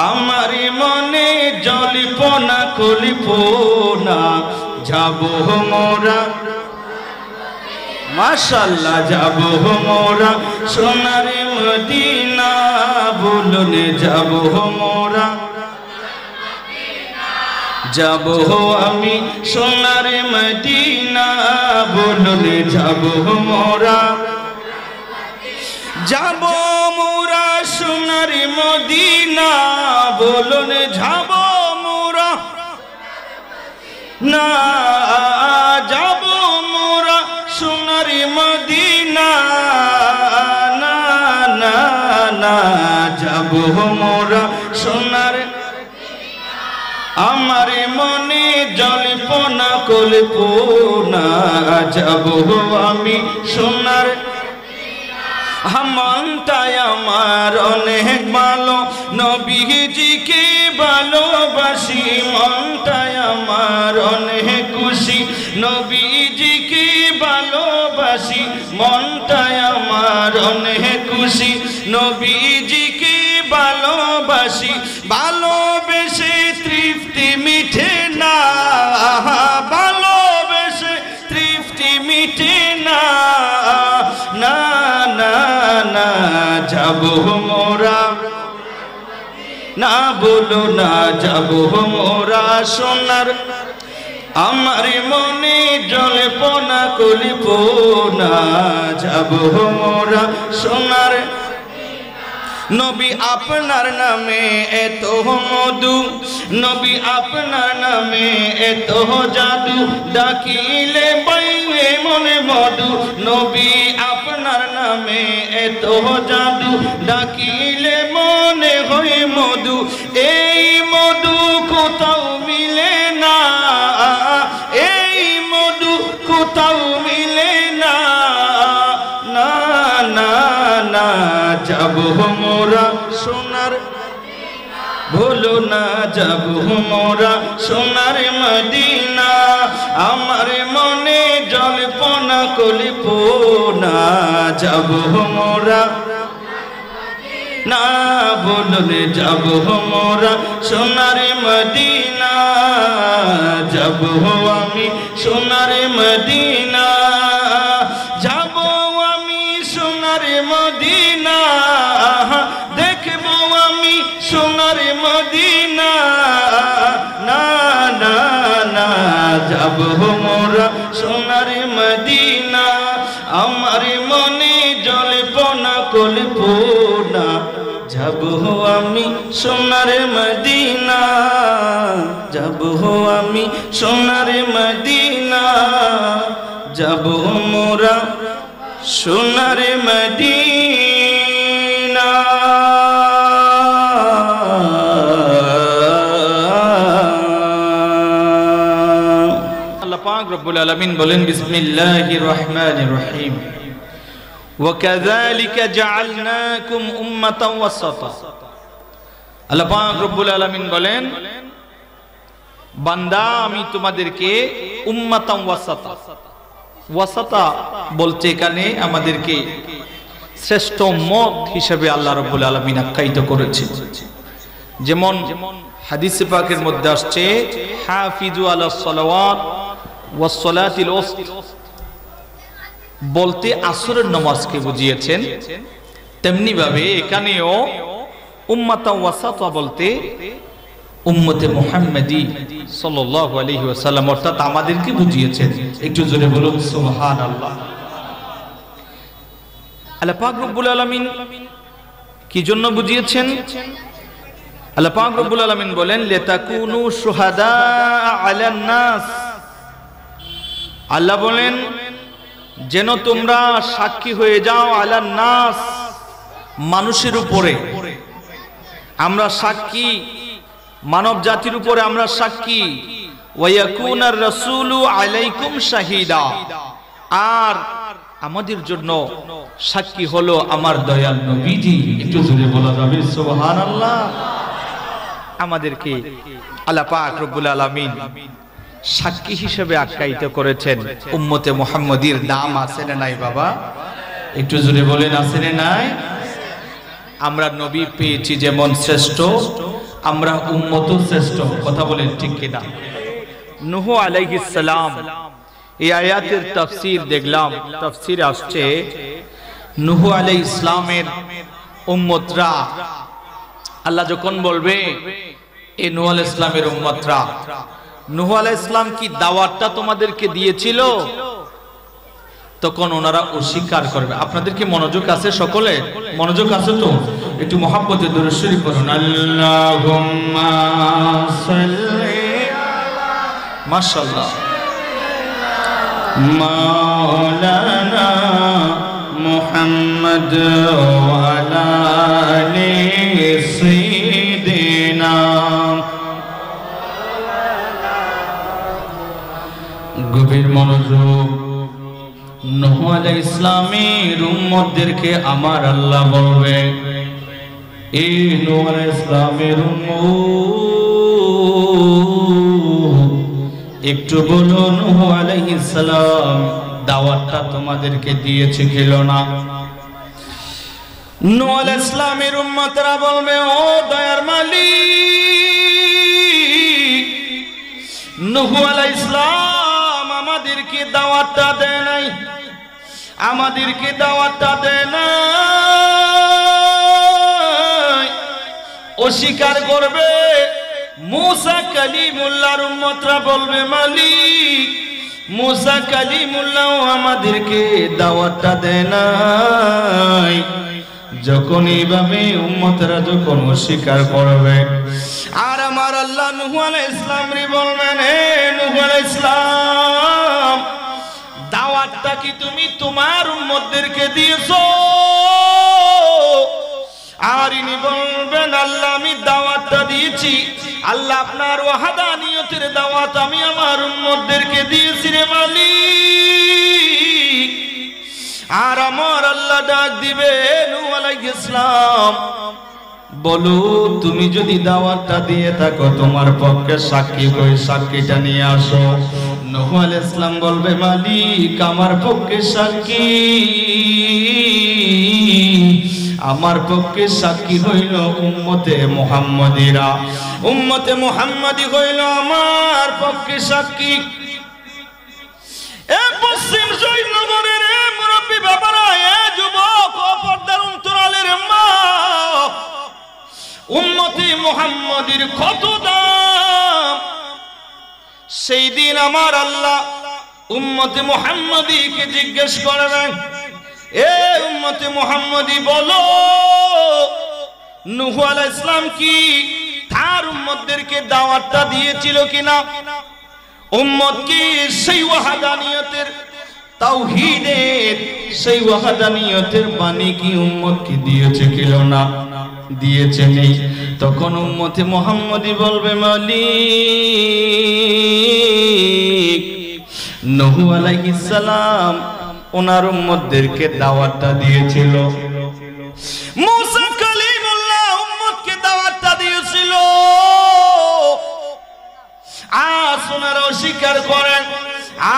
আমারি মনে জ্বলিব না কলিব না, যাব মোরা মাশাআল্লাহ যাব মোরা সোনার মদিনা, বলুন যাব মোরা, যাব আমি সোনার মদিনা, বলুন যাব মোরা, যাব মোরা সোনার মদিনা, বলুন যাব মোরা না, যাব মোরা সোনার মদিনা, না না না যাব মোরা সোনার, আমার মনে জ্বলিব না কলিব না, যাব আমি সোনার, মনটাই আমার অনেক ভালো নবীজিকে ভালোবাসি, মনটাই আমার অনেক খুশি নবীজিকে ভালোবাসি, মনটাই আমার অনেক খুশি নবীজিকে ভালোবাসি, ভালোবেসে তৃপ্তি মিঠে না, ভালোবেসে তৃপ্তি মিঠে না, না না না যাব মোরা, না বলো না যাব মোরা সোনার, আমার মনে জ্বলিব না কলিব না, যাব মোরা সোনার, নবী আপনার নামে এত মধু, নবী আপনার নামে এত জাদু, ডাকিলে বাইরে মনে মধু, নবী আপনার নামে এত জাদু, ডাকিলে মনে হয় মধু, এই মধু কোথাও মিলে না, এই মধু কোথাও মিলে না, না না না যাব মোরা সোনার, ভুলো না যাব মোরা সোনার মদিনা, আমার মনে জ্বলিব না কলিব না, যাব মোরা না, বলুন যাব মোরা সোনার মদিনা, যাব আমি সোনার মদিনা, যাব আমি সোনার মদিনা, দেখব আমি সোনার মদিনা, না না না যাব মোরা সোনার মদিনা, আমার মনে জ্বলিব না কলিব না, যাব আমি সোনার মদিনা, যাব আমি সোনার মদিনা, যাব মোরা সোনার মদিনা। আল্লাহ পাক রব্বুল আলামিন বলেন বিসমিল্লাহির রহমানির রহিম, ওয়াকাযালিকা জাআলনাকুম উম্মাতান ওয়াসাতা। আল্লাহ পাক রব্বুল আলামিন বলেন, বান্দা আমি তোমাদেরকে উম্মাতান ওয়াসাতা, ওয়াসাতা বলতে এখানে আমাদেরকে শ্রেষ্ঠ মত হিসেবে আল্লাহ রাব্বুল আলামিন আখ্যায়িত করেছেন। যেমন হাদিসে পাকের মধ্যে আসছে, হাফিজু আলাস সালাওয়াত ওয়াস সালাতিল উসত বলতে আসরের নামাজকে বুঝিয়েছেন, তেমনি ভাবে এখানেও উম্মাতা ওয়াসাতা বলতে উম্মতে মুহাম্মাদি সাল্লাল্লাহু আলাইহি ওয়াসাল্লাম অর্থাৎ আমাদেরকে বুঝিয়েছেন। একটু জোরে বলুন সুবহানাল্লাহ। আল্লাহ পাক রব্বুল আলামিন কি জন্য বুঝিয়েছেন? আল্লাহ পাক রব্বুল আলামিন বলেন, লিতাকুনু শুহাদা আলান নাস। আল্লাহ বলেন যেন তোমরা সাক্ষী হয়ে যাও আলান নাস, মানুষের উপরে। আমরা সাক্ষী, মানব জাতির উপরে আমরা সাক্ষী। ওয়ায়াকুনার রাসূলু আলাইকুম শাহিদা, আর আমাদের জন্য সাক্ষী হলো আমার দয়াল নবীজি। একটু জোরে বলা যাবে সুবহানাল্লাহ। আমাদেরকে আল্লাহ পাক রব্বুল আলামিন সাক্ষী হিসেবে আখ্যায়িত করেছেন। উম্মতে মুহাম্মাদির দাম আছে না নাই বাবা? একটু জোরে বলেন আছে না নাই? আমরা নবী পেয়েছি যেমন শ্রেষ্ঠ, আমরা উম্মত শ্রেষ্ঠ। কথা বলেন ঠিক কিনা? নূহ আলাইহিস সালাম, এই আয়াতের তাফসীর দেখলাম, তাফসীরে আসছে নূহ আলাইহিস সালামের উম্মতরা, আল্লাহ যখন বলবে এই নূহ আলাইহিস সালামের উম্মতরা, নূহ আলাইহিস সালাম কি দাওয়াতটা তোমাদেরকে দিয়েছিল? তখন ওনারা অস্বীকার করবে। আপনাদের কি মনোযোগ আছে? সকলে মনোযোগ আছে তো? একটু মুহাব্বতে দরুদ শরীফ পড়ুন। আল্লাহুম্মা সাল্লি আলা, মাশাআল্লাহ, মাওলানা মুহাম্মদ ওয়া আলা আলি সাইয়্যিদিনা। গভীর মনোযোগ। নূহ আলাইহিস সালামের উম্মতদেরকে আমার আল্লাহ বলবে, এই নূহ আলাইহিস সালামের উম্মত, একটু বলো নূহ আলাইহিস সালাম দাওয়াতটা তোমাদেরকে দিয়েছে কিলো না? নূহ আলাইহিস সালামের উম্মতরা বলবে, ও দয়ার মালিক, নূহ আলাইহিস সালাম আমাদেরকে দাওয়াতটা দেয় নাই, আমাদেরকে দাওয়াতটা দেয় নাই। অস্বীকার করবে। মূসা কালিমুল্লাহর উম্মতরা বলবে, মালিক, মূসা কালিমুল্লাহ আমাদেরকে দাওয়াতটা দেয় নাই। যখন এইভাবে উম্মতরা যখন অস্বীকার করবে, আর আমার আল্লাহ নূহ আলাইহিস সালাম রে বলবেন, হে নূহ আলাইহিস সালাম, দাওয়াতটা কি তুমি তোমার উম্মতদেরকে দিয়েছো? আর ইনি বলবেন, আল্লাহ আমি দাওয়াতটা দিয়েছি। আল্লাহ আপনার ওয়াহদানিয়তের দাওয়াত আমি আমার উম্মতদেরকে দিয়েছি রে মালিক। আর আমার আল্লাহ ডাক দিবে, নূহ আলাইহিস সালাম বলো, তুমি যদি দাওয়াতটা দিয়ে থাকো তোমার পক্ষে সাক্ষী কই, সাক্ষীটা নিয়ে আসো। নূহ আলাইহিস সালাম বলবে, মালিক আমার পক্ষে সাক্ষী, আমার পক্ষে সাক্ষী হইল উম্মতে মুহাম্মাদিরা, উম্মতে মুহাম্মাদি হইল আমার পক্ষে সাক্ষী। এ পশ্চিম জয়নগরের মুরব্বী বাবারা, এ যুবক ও পর্দার অন্তরালের মা, উম্মতে মুহাম্মাদির কত দাম! সেই দিন আমার আল্লাহ উম্মতে মুহাম্মাদিকে জিজ্ঞেস করবেন, এ উম্মতে মুহাম্মাদি বলো, নূহ আলাইহিস সালাম কি তার উম্মতদেরকে দাওয়াতটা দিয়েছিল কিনা? উম্মত কি সেই ওয়াহদানিয়তের তাওহীদের, সেই ওয়াহদানিয়তের বাণী কি উম্মত কি দিয়েছে কিলো না? দিয়েছে নেই। তখন উম্মতে মুহাম্মাদি বলবে, মালিক, নূহ আলাইহিস সালাম ওনার উম্মতদেরকে দাওয়াতটা দিয়েছিল, মূসা কালিমুল্লাহ উম্মতকে দাওয়াতটা দিয়েছিল। আজ ওনারা অস্বীকার করেন।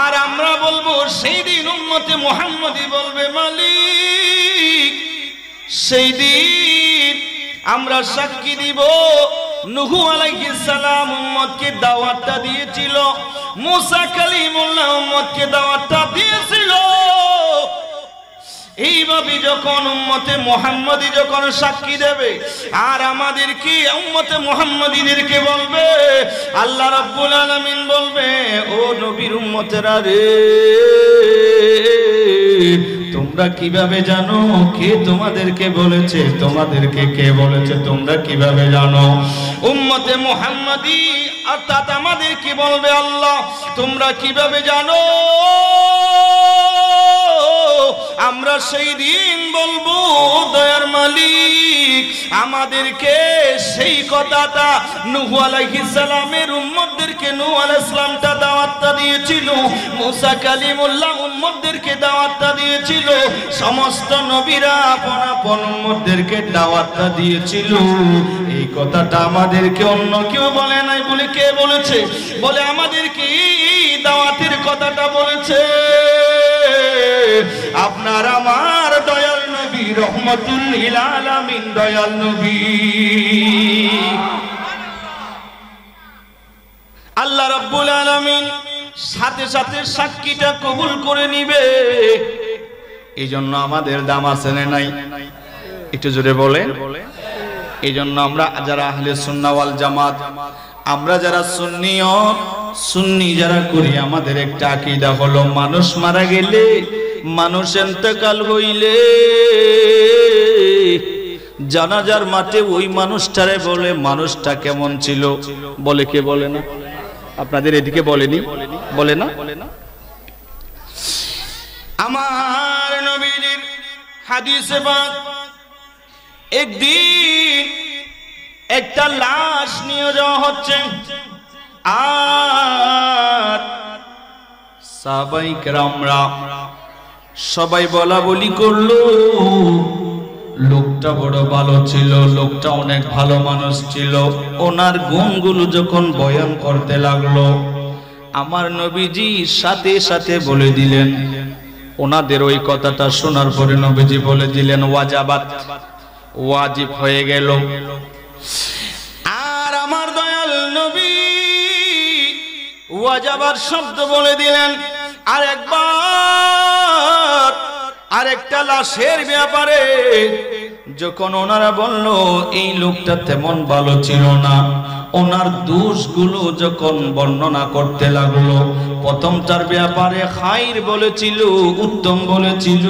আর আমরা বলবো, সেই দিন উম্মতে মুহাম্মাদি বলবে, মালিক, সেই দিন আমরা সাক্ষী দিব নূহ আলাইহিস সালাম উম্মতকে দাওয়াতটা দিয়েছিল, মূসা কালিমুল্লাহ উম্মতকে দাওয়াতটা দিয়েছিল। এইভাবে যখন উম্মতে মুহাম্মাদি যখন সাক্ষী দেবে, আর আমাদেরকে উম্মতে মুহাম্মাদিদেরকে বলবে, আল্লাহ রাব্বুল আলামিন বলবে, ও নবীর উম্মতেরা রে, তোমরা কিভাবে জানো কে তোমাদেরকে বলেছে? তোমাদেরকে কে বলেছে তোমরা কিভাবে জানো? উম্মতে মুহাম্মাদি অর্থাৎ আমাদেরকে বলবে, আল্লাহ তোমরা কিভাবে জানো? আমরা সেই দিন বলবো, দয়ার মালিক আমাদেরকে সেই কথাটা নূহ আলাইহিস সালামের উম্মতদেরকে নূহ আলাইহিস সালামটা দাওয়াতটা দিয়েছিল, মূসা কালিমুল্লাহ উম্মতদেরকে দাওয়াতটা দিয়েছিল, সমস্ত নবীরা আপন আপন উম্মতদেরকে দাওয়াতটা দিয়েছিল। এই কথাটা আমাদেরকে অন্য কেউ বলে নাই। বলে কে বলেছে? বলে আমাদেরকে এই দাওয়াতের কথাটা বলেছে আপনার আমার দয়াল নবী রহমাতুল লিল আলামিন, দয়াল নবী। আল্লাহ রাব্বুল আলামিন সাথে সাথে সাক্ষীটা কবুল করে নিবে। এই জন্য আমাদের দাম আছে না নাই? একটু জোরে বলেন। এই জন্য আমরা যারা আহলে সুন্নাহ ওয়াল জামাত, আমরা যারা সুন্নি যারা করি, আমাদের একটা আকীদা হলো মানুষ মারা গেলে, মানুষ ইন্তেকাল হইলে জানাজার মাঠে ওই মানুষটারে বলে মানুষটা কেমন ছিল বলে। কে বলে না? আপনাদের এদিকে বলেনি? বলে না? আমার নবীর হাদিসে পাক একদিন একটা লাশ নিয়ে যাওয়া হচ্ছে, আর সাহাবায়ে কেরামরা সবাই বলা বলি করলো লোকটা বড় ভালো ছিল, লোকটা অনেক ভালো মানুষ ছিল। ওনার গুণগুলো যখন বয়ান করতে লাগলো, আমার নবীজি সাথে সাথে বলে দিলেন, ওনাদের ওই কথাটা শোনার পরে নবীজি বলে দিলেন ওয়াজাবাত, ওয়াজিব হয়ে গেল। আর আমার দয়াল নবী ওয়াজাবার শব্দ বলে দিলেন। আর একবার আরেকটা লাশের ব্যাপারে যখন ওনারা বলল এই লোকটা তেমন ভালো ছিল না, ওনার দোষগুলো যখন বর্ণনা করতে লাগলো, প্রথমটার ব্যাপারে খাইর বলেছিল, উত্তম বলেছিল,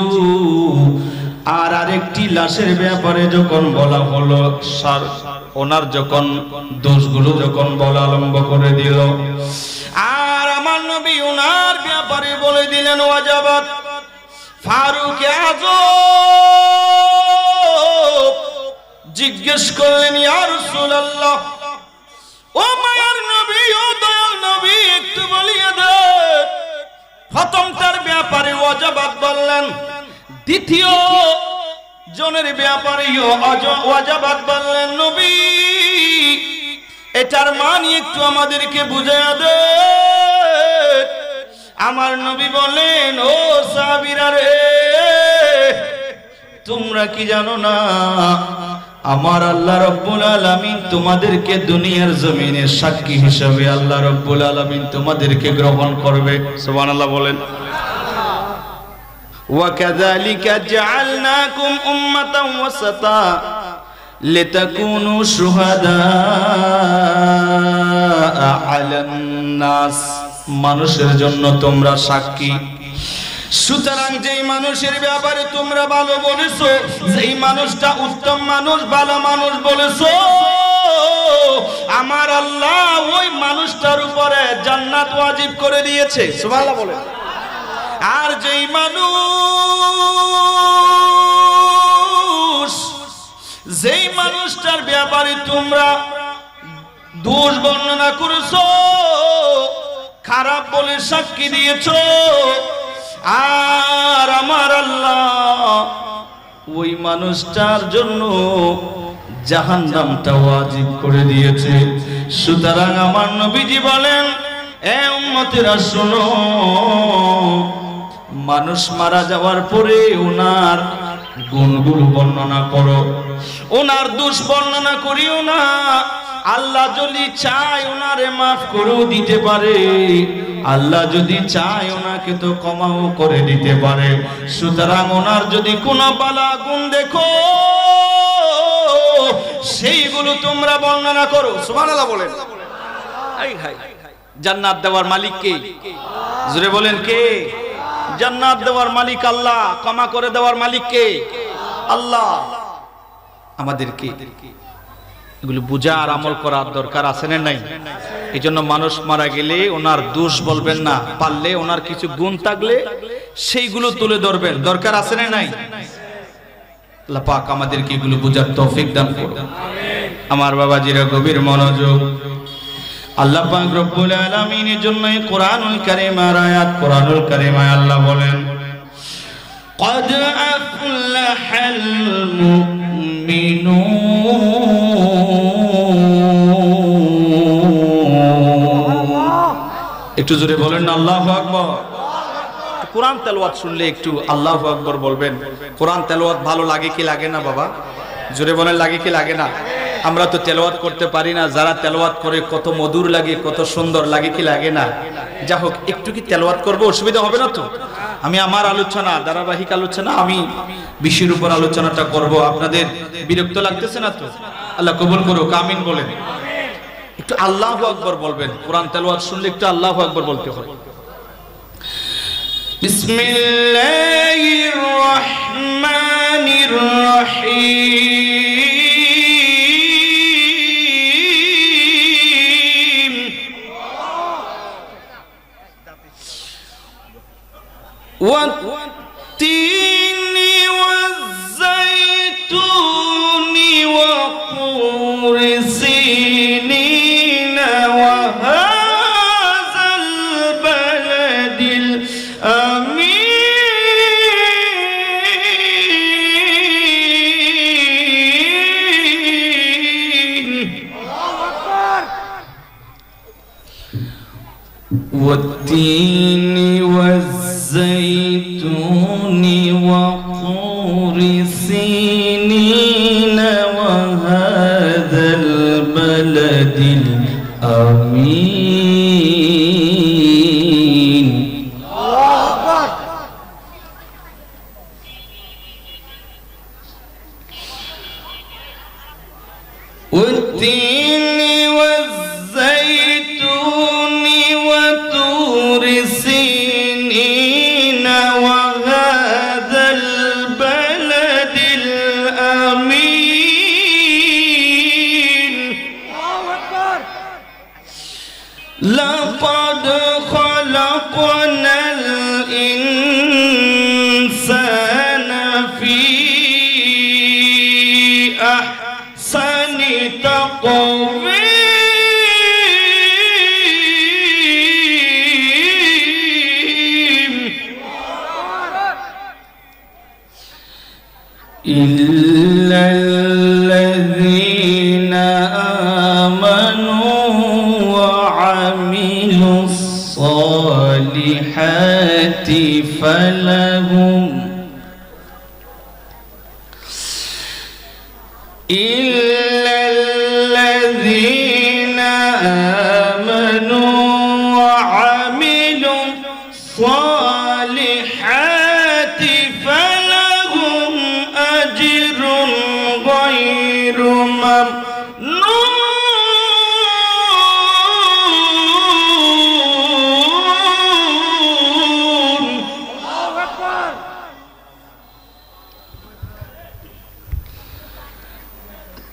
আর আরেকটি লাশের ব্যাপারে যখন বলা হলো ওনার যখন দোষগুলো যখন বলা আরম্ভ করে দিল, আর আমার নবী ওনার ব্যাপারে বলে দিলেন ওয়াজাবাত। ফারুক আযম জিজ্ঞেস করলেন ইয়া রাসূলুল্লাহ, ও মায়ার নবী, ও দয়াল নবী, একটু বলিয়ে দেন। প্রথমটার ব্যাপারে ওয়াজাবাত বললেন, দ্বিতীয় জনের ব্যাপারে ওয়াজাবাত বললেন। নবী এটার মানে একটু আমাদেরকে বুঝিয়ে দেন। আমার নবী বলেন, ও সাহাবীরা রে, তোমরা কি জানো না আমার আল্লাহ রাব্বুল আলামিন তোমাদেরকে দুনিয়ার জমিনে সাক্ষী হিসেবে আল্লাহ রাব্বুল আলামিন তোমাদেরকে গ্রহণ করবে। সুবহানাল্লাহ বলেন। وَكَذَلِكَ جَعَلْنَاكُمْ أُمَّةً وَسَطًا لِتَكُونُوا شُهَدَاءَ عَلَى النَّاسِ, মানুষের জন্য তোমরা সাক্ষী। সুতরাং যেই মানুষের ব্যাপারে তোমরা ভালো বলেছো, যেই মানুষটা উত্তম মানুষ, ভালো মানুষ বলেছো, আমার আল্লাহ ওই মানুষটার উপরে জান্নাত ওয়াজিব করে দিয়েছে। সুবহানাল্লাহ বলেন। আর যেই মানুষটার ব্যাপারে তোমরা দোষ বর্ণনা করেছো, খারাপ বলে সাক্ষী দিয়েছো, আর আমার আল্লাহ ওই মানুষটার জন্য জাহান্নামটা ওয়াজিব করে দিয়েছে। সুতরাং আমার নবীজি বলেন, এ উম্মতেরা শোনো, মানুষ মারা যাওয়ার পরে ওনার গুণগুলো বর্ণনা করো, ওনার দোষ বর্ণনা করিও না। আল্লাহ যদি চায় ওনারে মাফ করেও দিতে পারে, আল্লাহ যদি চায় ওনাকে তো ক্ষমাও করে দিতে পারে। সুতরাং ওনার যদি কোনো বালা গুণ দেখো, সেইগুলো তোমরা বর্ণনা করো। সুবহানাল্লাহ বলেন। জান্নাত দেওয়ার মালিক কে? জোরে বলেন কে? জান্নাত দেওয়ার মালিক আল্লাহ, ক্ষমা করে দেওয়ার মালিক কে? আল্লাহ। আমাদেরকে এগুলো বুঝা আর আমল করার দরকার আছে না নাই? এই জন্য মানুষ মারা গেলে ওনার দোষ বলবেন না, পারলে ওনার কিছু গুণ থাকলে সেইগুলো তুলে ধরবেন, দরকার আছে না নাই? আল্লাহ পাক আমাদেরকে এগুলো বুঝার তৌফিক দান করুন। আমার বাবাজিরা গভীর মনোযোগ। আল্লাহ পাক রব্বুল আলামিনের জন্য কোরআনুল কারীমের আয়াত, কোরআনুল কারীমে আল্লাহ বলেন, قد أفلح المؤمنون। একটু জোরে বলেন না আল্লাহু আকবার। কোরআন তেলাওয়াত শুনলে একটু আল্লাহু আকবার বলবেন। কোরআন তেলাওয়াত ভালো লাগে কি লাগে না বাবা? জোরে বলেন, লাগে কি লাগে না? আমরা তো তেলাওয়াত করতে পারি না, যারা তেলাওয়াত করে কত মধুর লাগে, কত সুন্দর লাগে, কি লাগে না? যা হোক, একটু কি তেলাওয়াত করবো, অসুবিধা হবে না তো? আমি আমার আলোচনা, ধারাবাহিক আলোচনা, আমি বিষয়ের উপর আলোচনাটা করব। আপনাদের বিরক্ত লাগতেছে না তো? আল্লাহ কবুল করুক, আমিন বলেন। একটু আল্লাহু আকবার বলবেন, কোরআন তেলাওয়াত শুনলে একটু আল্লাহু আকবার বলতে হয়। বিসমিল্লাহির রহমানির রহিম। ওয়াত-তিনি ওয়াজ-যাইতুনি ওয়া তুরি সিনিনা ওয়া হাযাল বালাদিল আমিন। والتين والزيتون وطور سينين وهذا البلد الأمين. والتين والزيتون وطور سينين وهذا البلد الأمين. لقد خلقنا الإنسان في أحسن تقويم إلا الذين آمنوا وعملوا الصالحات فلهم إلا الذين آمنوا وعملوا الصالحات فلهم أجر غير ممنون.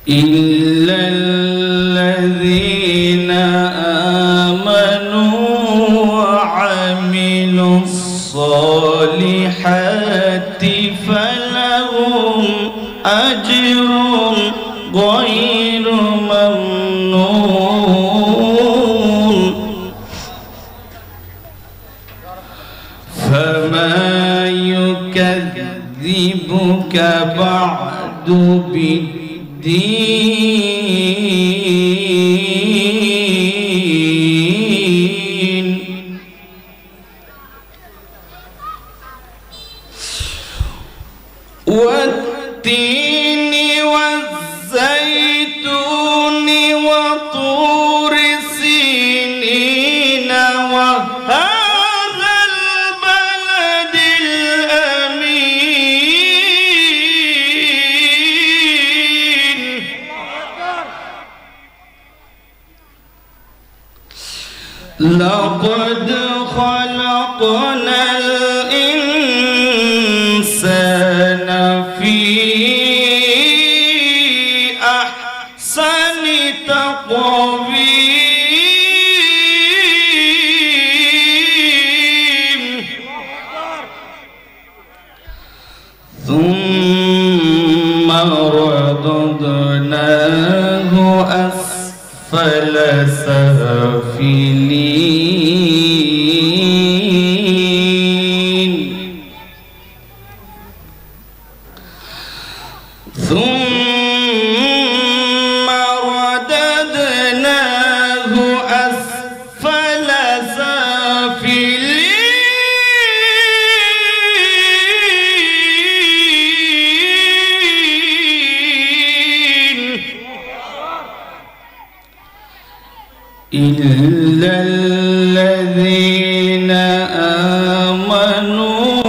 إلا الذين آمنوا وعملوا الصالحات فلهم أجر غير ممنون. فما يكذبك بعد بالدين. والتين والزيتون وطور سينين وهذا البلد الأمين. لقد خلقنا الإنسان في أحسن تقويم ثم رددناه أسفل سافلين. ثم رددناه أسفل سافلين. إلا الذين آمنوا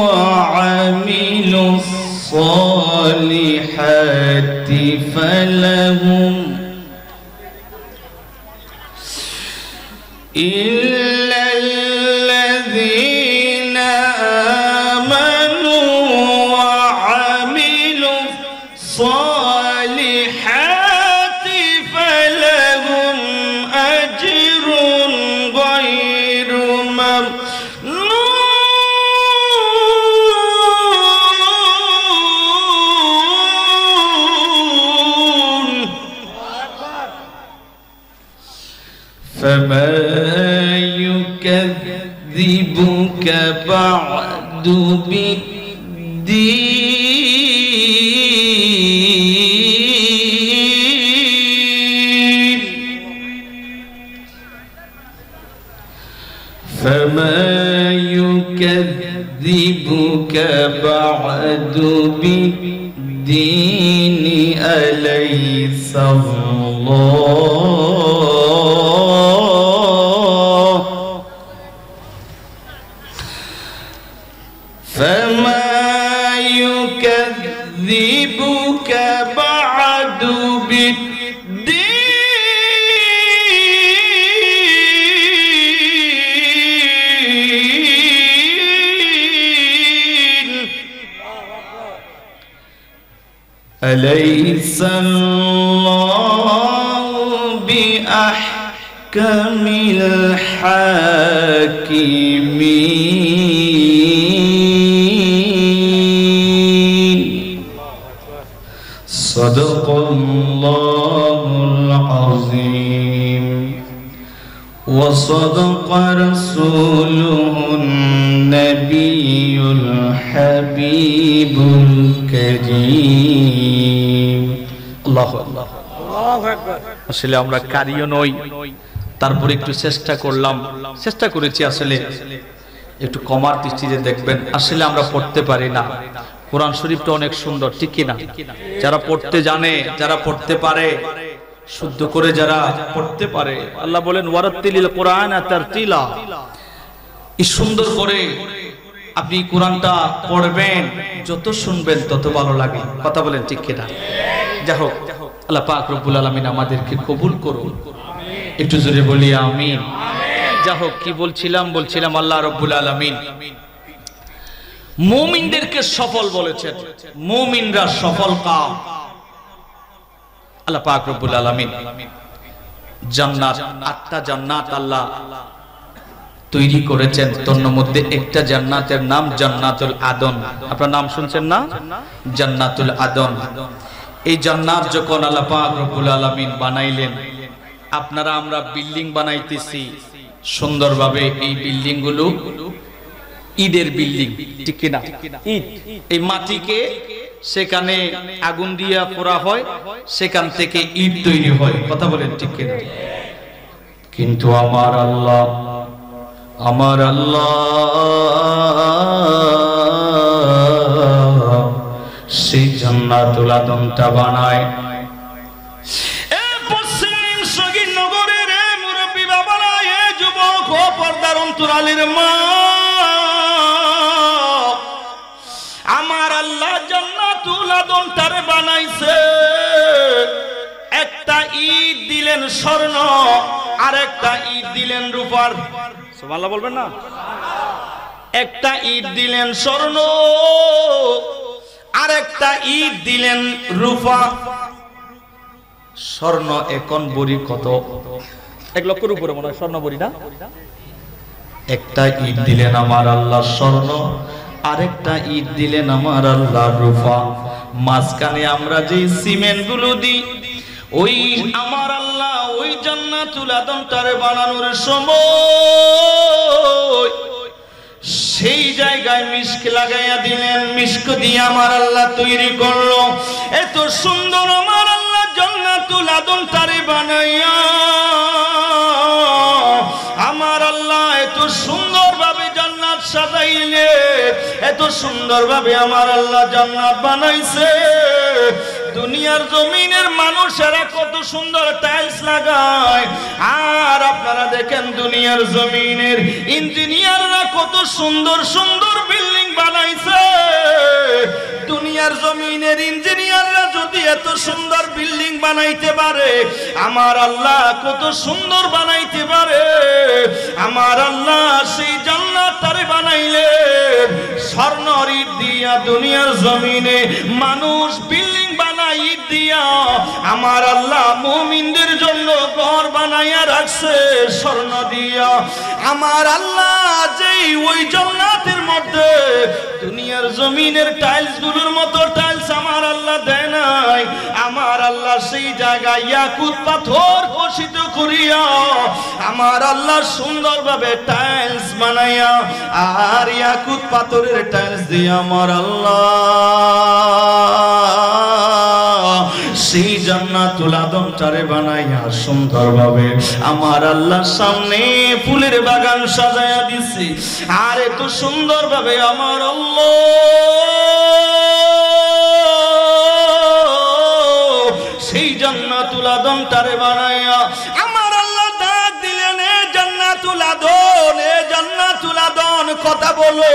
وعملوا الصالحات فلهم إلا الذين آمنوا وعملوا الصالحات فلهم أجر غير ممنون فما يكذبك بعد بالدين فما يكذبك بعد بالدين أليس الله فما يكذبك بعد بالدين أليس الله بأحكم الحاكمين صدق الله العظيم وصدق رسوله النبي الحبيب الكريم الله أكبر আসলে আমরা কারিও নই তারপর একটু চেষ্টা করেছি আসলে একটু কমার দৃষ্টিতে দেখবেন আসলে আমরা পড়তে পারি না কোরআন শরীফটা অনেক সুন্দর ঠিক কি না যারা পড়তে জানে যারা পড়তে পারে শুদ্ধ করে যারা পড়তে পারে আল্লাহ বলেন ওয়ারাত্তিলিল কোরআন তারতিলা এই সুন্দর করে আপনি কোরআনটা পড়বেন যত শুনবেন তত ভালো লাগে কথা বলেন ঠিক কি না যাই হোক আল্লাহ পাক রব্বুল আলামিন আমাদেরকে কবুল করুন একটু জোরে বলি আমিন যাই হোক কি বলছিলাম আল্লাহ রব্বুল আলামিন মুমিনদেরকে সফল বলেছেন মুমিনরা সফল কাম আল্লাহ পাক রব্বুল আলামিন জান্নাত 8টা জান্নাত আল্লাহ তৈরি করেছেন তার মধ্যে একটা জান্নাতের নাম জান্নাতুল আদন আপনারা নাম শুনছেন না জান্নাতুল আদন এই জান্নাত যখন আল্লাহ পাক রব্বুল আলামিন বানাইলেন আপনারা আমরা বিল্ডিং বানাইতেছি সুন্দরভাবে এই বিল্ডিং গুলো ঈদের বিল্ডিং ঠিক কি না ঈদ এই মাটিকে সেখানে আগুন দিয়া পোড়া হয় সেখান থেকে ঈদ তৈরি হয় কথা বলেন ঠিক কি না কিন্তু আমার আল্লাহ সেই জান্নাতুল আদমটা বানায় আমার আল্লাহ জান্নাতুল আদমটারে বানাইছে একটা ঈদ দিলেন স্বর্ণ আর একটা ঈদ দিলেন রূপার সুবহানাল্লাহ বলবেন না একটা ঈদ দিলেন স্বর্ণ আর একটা ঈদ দিলেন রূপা স্বর্ণ এখন বড়ি কত 1 লক্ষের উপরে মনে হয় স্বর্ণ বড়ি না একটা ঈদ দিলেন আমার আল্লাহ স্বর্ণ আরেকটা ঈদ দিলেন আমার আল্লাহ রূপা মাঝখানে আমরা যে সিমেন্ট গুলো দিই ওই আমার আল্লাহ ওই জান্নাতুল আদমটারে বানানোর সময় সেই জায়গায় মিশক লাগাইয়া দিলেন মিশক দিয়ে আমার আল্লাহ তৈরি করলো এত সুন্দর আমার আল্লাহ জান্নাতুল আদমটারে বানাইয়া আমার আল্লাহ এত সুন্দর ভাবে জান্নাত সাজাইলে এত সুন্দর ভাবে আমার আল্লাহ জান্নাত বানাইছে দুনিয়ার জমিনের মানুষেরা কত সুন্দর টাইলস লাগায় আর দুনিয়ার জমিনের ইঞ্জিনিয়াররা কত সুন্দর সুন্দর বিল্ডিং বানাইছে। দুনিয়ার জমিনের ইঞ্জিনিয়াররা যদি এত সুন্দর বিল্ডিং বানাইতে পারে, আমার আল্লাহ কত সুন্দর বানাইতে পারে। আমার আল্লাহ সেই জান্নাত তারে বানাইলে স্বর্ণ ইট দিয়া। দুনিয়ার জমিনে মানুষ বিল্ডিং বানাই ইট দিয়া, আমার আল্লাহ মুমিনদের জন্য ঘর বানাইয়া রাখছে স্বর্ণ দিয়া। আমার আল্লাহ যেই ওই জান্নাতের মধ্যে দুনিয়ার জমিনের টাইলস গুলোর মতো টাইলস আমার আল্লাহ দেয় নাই। আমার আল্লাহ সেই জায়গায় ইয়াকুত পাথর খচিত করিয়া আমার আল্লাহ সুন্দরভাবে টাইলস বানাইয়া, আর ইয়াকুত পাথরের টাইলস দিয়ে আমার আল্লাহ সেই জান্নাতুল আদমটারে বানাইয়া সুন্দরভাবে আমার আল্লাহর সামনে ফুলের বাগান সাজায়া দিছি। আর এত সুন্দরভাবে আমার আল্লাহ সেই জান্নাতুল আদমটারে বানাইয়া আমার আল্লাহ ডাক দিলেন, এ জান্নাতুল আদম, এ জান্নাতুল আদম কথা বলো।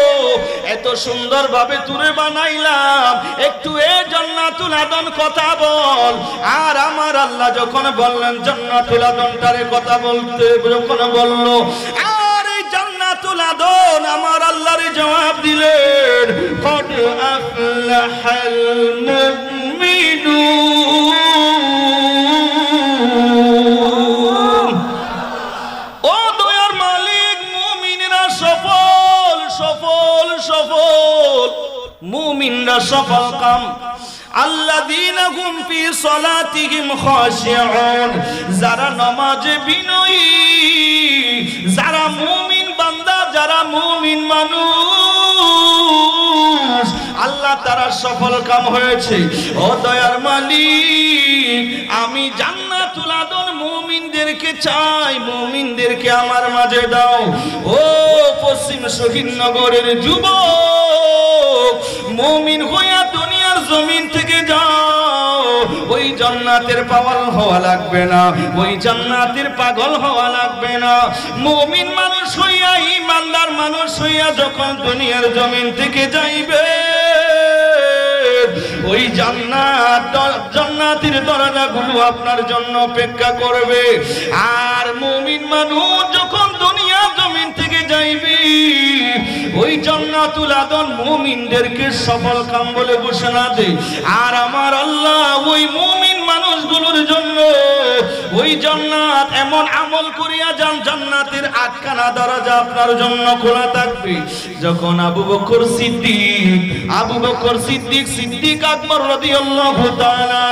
এত সুন্দরভাবে তুরে বানাইলাম, একটু এ জান্নাতুল আদম কথা বল। আর আমার আল্লাহ যখন বললেন জান্নাতুল আদমটারে কথা বলতে, যখন বলল আর এই জান্নাতুল আদম আমার আল্লাহরে জবাব দিলেন, কদ আফলাহাল মুমিনুন। ও দয়ার মালিক, মুমিনরা সফল সফল সফল, মুমিনরা সফল কাম। আল্লাযীনা হুম ফি সালাতিহিম খাশিউন, যারা নামাজে বিনয়ী, যারা মুমিন বান্দা, যারা মুমিন মানুষ, আল্লাহ তারা সফল কাম হয়েছে। ও দয়ার মালিক, আমি জান্নাতুল আদম মুমিনদেরকে চাই, মুমিনদেরকে আমার মাঝে দাও। ও পশ্চিম শহীদনগরের যুবক, মুমিন হইয়া দুনিয়ার জমিন থেকে যাও। ওই জান্নাতের পাগল হওয়া লাগবে না, ওই জান্নাতের পাগল হওয়া লাগবে না। মুমিন মানুষ হইয়া, ঈমানদার মানুষ হইয়া যখন দুনিয়ার জমিন থেকে যাইবে, ওই জান্নাতের দরজাগুলো আপনার জন্য অপেক্ষা করবে। আর মুমিন মানুষ যখন দুনিয়ার জমিন থেকে যাইবে, ওই জান্নাতুল আদম মুমিনদেরকে সফল কাম বলে ঘোষণা দেয়। আর আমার আল্লাহ ওই মুমিন মানুষগুলোর জন্য ওই জান্নাত এমন আমল করিয়া যান, জান্নাতের আটখানা দরজা আপনার জন্য খোলা থাকবে। যখন আবু বকর সিদ্দিক সিদ্দিক আকবর রাদিয়াল্লাহু তাআলা